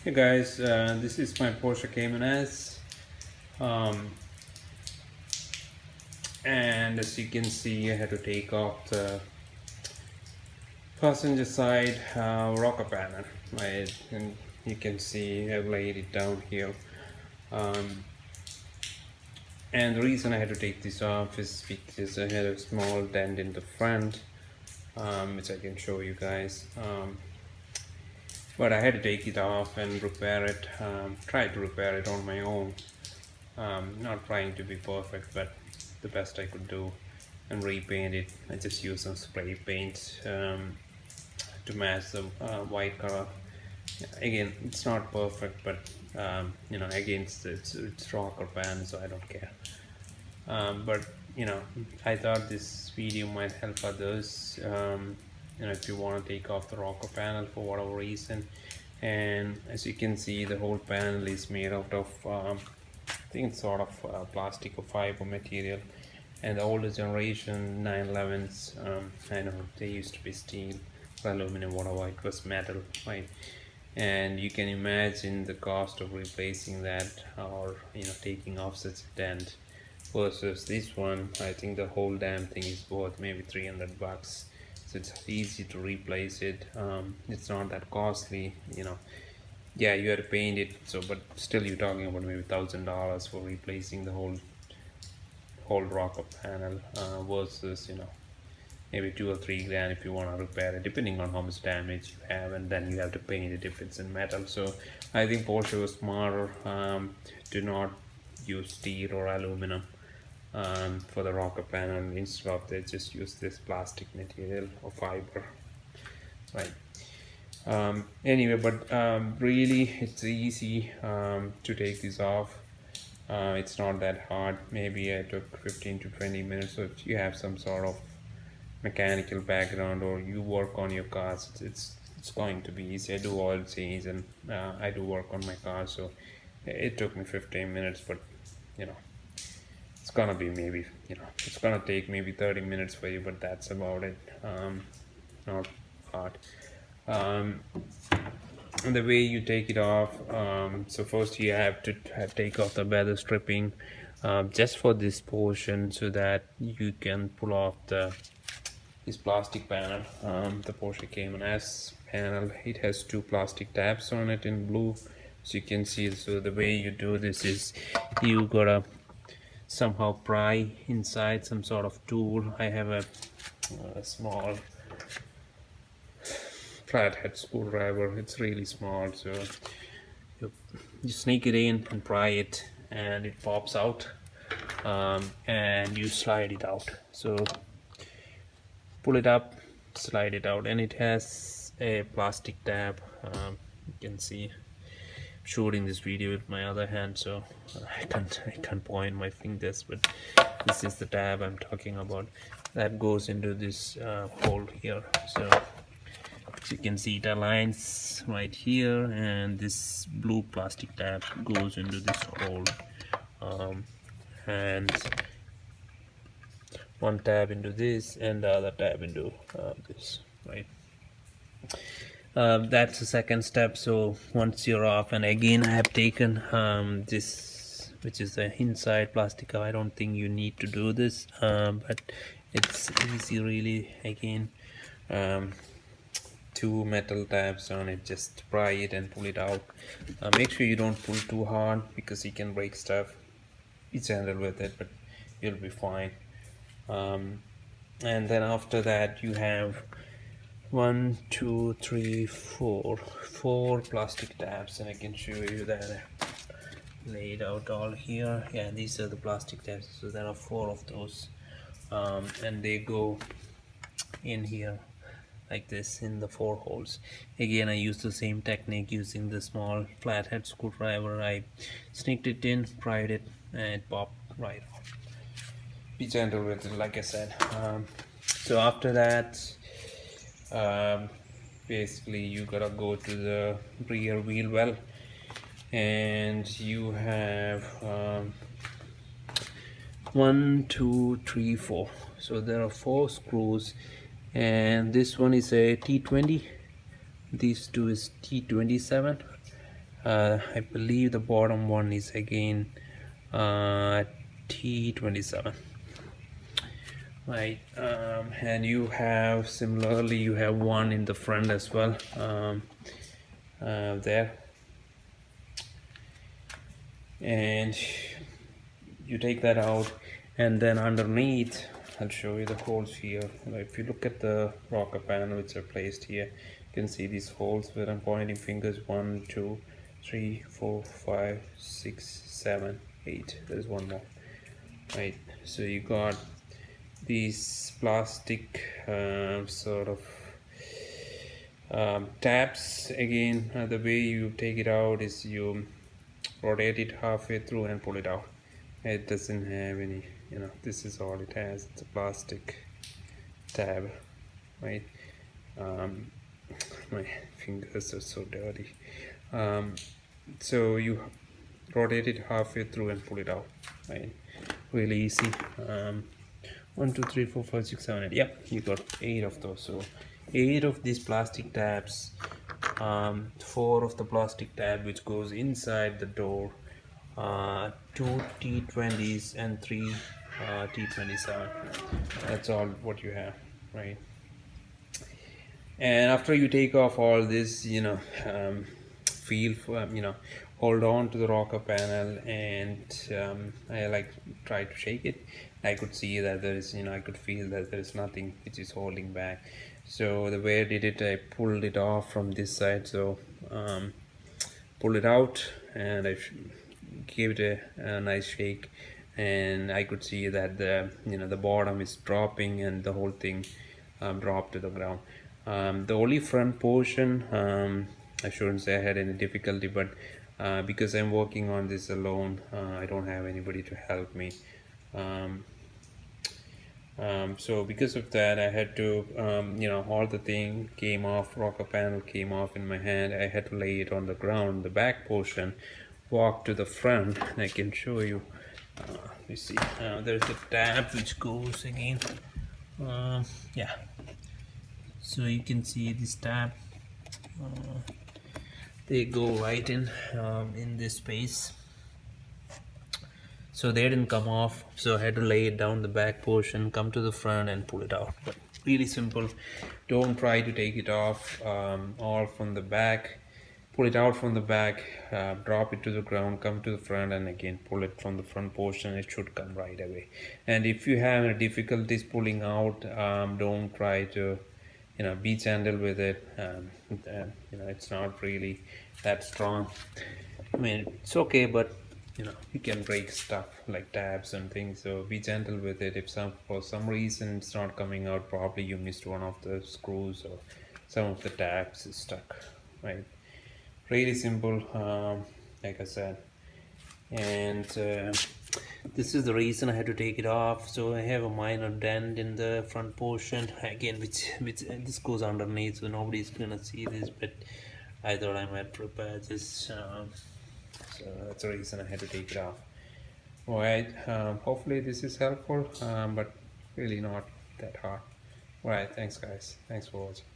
Hey guys, this is my Porsche Cayman S, um, and as you can see I had to take off the passenger side rocker panel, right? And you can see I've laid it down here, um, and the reason I had to take this off is because I had a small dent in the front, which I can show you guys. But I had to take it off and repair it, try to repair it on my own. Not trying to be perfect, but the best I could do, and repaint it. I just used some spray paint to match the white color. Again, it's not perfect, but again, it's rocker pan, so I don't care. But I thought this video might help others. If you want to take off the rocker panel for whatever reason, and as you can see, the whole panel is made out of I think it's sort of plastic or fiber material. And the older generation 911s, I know they used to be steel, aluminum, whatever, it was metal, right? And you can imagine the cost of replacing that, or taking off such a dent, versus this one. I think the whole damn thing is worth maybe 300 bucks, so it's easy to replace it. It's not that costly. Yeah, you have to paint it, so but still you're talking about maybe $1,000 for replacing the whole rocker panel, versus maybe 2 or 3 grand if you want to repair it, depending on how much damage you have, and then you have to paint it if it's in metal. So I think Porsche was smarter to not use steel or aluminum for the rocker panel. Instead of, they just use this plastic material or fiber, right? Anyway, but really it's easy to take this off. It's not that hard. Maybe I took 15 to 20 minutes. So if you have some sort of mechanical background, or you work on your cars, it's going to be easy. I do oil change, and I do work on my car, so it took me 15 minutes. But you know it's gonna be maybe, it's gonna take maybe 30 minutes for you, but that's about it. Not hard. um, and the way you take it off, so first you have to take off the weather stripping, just for this portion, so that you can pull off this plastic panel. The Porsche Cayman S panel, it has two plastic tabs on it in blue, so you can see. So the way you do this is, you gotta somehow pry inside some sort of tool. I have a small flathead screwdriver. It's really small, so you sneak it in and pry it, and it pops out, and you slide it out. So pull it up, slide it out, and it has a plastic tab. You can see shooting this video with my other hand, so I can't point my fingers, but this is the tab I'm talking about, that goes into this hole here. So you can see it aligns right here, and this blue plastic tab goes into this hole, and one tab into this and the other tab into this, right? That's the second step. So once you're off, and again I have taken this, which is the inside plastic cover. I don't think you need to do this, but it's easy really. Again, two metal tabs on it, just pry it and pull it out. Make sure you don't pull too hard, because you can break stuff. Be gentle with it, but you'll be fine. And then after that, you have 1, 2, 3, 4 plastic tabs, and I can show you that laid out all here. Yeah, these are the plastic tabs, so there are 4 of those, and they go in here like this in the 4 holes. Again, I used the same technique using the small flathead screwdriver. I sneaked it in, pried it, and it popped right off. Be gentle with it, like I said. So after that, basically you gotta go to the rear wheel well, and you have 1, 2, 3, 4. So there are 4 screws, and this one is a T20, these two is T27, I believe the bottom one is again uh, T27, right? And you have similarly you have one in the front as well, there, and you take that out, and then underneath I'll show you the holes here. If you look at the rocker panel which are placed here, you can see these holes where I'm pointing fingers: 1 2 3 4 5 6 7 8. There's one more, right? So you got these plastic sort of tabs. Again, the way you take it out is you rotate it halfway through and pull it out. It doesn't have any, this is all it has. It's a plastic tab, right? um, my fingers are so dirty. So you rotate it halfway through and pull it out, right? Really easy. 1 2 3 4 5 6 7 8. Yep, you got 8 of those. So 8 of these plastic tabs, 4 of the plastic tab which goes inside the door, 2 T20s and 3 T27. That's all what you have, right? And after you take off all this, feel for, hold on to the rocker panel, and I like try to shake it. I could see that there is, I could feel that there is nothing which is holding back. So the way I did it, I pulled it off from this side. So pull it out, and I gave it a nice shake, and I could see that the bottom is dropping, and the whole thing dropped to the ground. The only front portion, I shouldn't say I had any difficulty, but because I'm working on this alone, I don't have anybody to help me. So because of that, I had to, all the thing came off, rocker panel came off in my hand. I had to lay it on the ground, the back portion, walk to the front, and I can show you. You see, there's a tab which goes again. Yeah, so you can see this tab. They go right in this space. So they didn't come off, so I had to lay it down the back portion, come to the front and pull it out. But really simple. Don't try to take it off all from the back. Pull it out from the back, drop it to the ground, come to the front, and again pull it from the front portion. It should come right away. And if you have difficulties pulling out, don't try to be gentle with it. It's not really that strong. I mean, it's okay, but you can break stuff like tabs and things, so be gentle with it. If for some reason it's not coming out, probably you missed one of the screws or some of the tabs is stuck, right? Really simple, like I said. And this is the reason I had to take it off. So I have a minor dent in the front portion again, which this goes underneath, so nobody's gonna see this, but I thought I might prepare this. So that's the reason I had to take it off. Alright, hopefully this is helpful, but really not that hard. Alright, thanks guys, thanks for watching.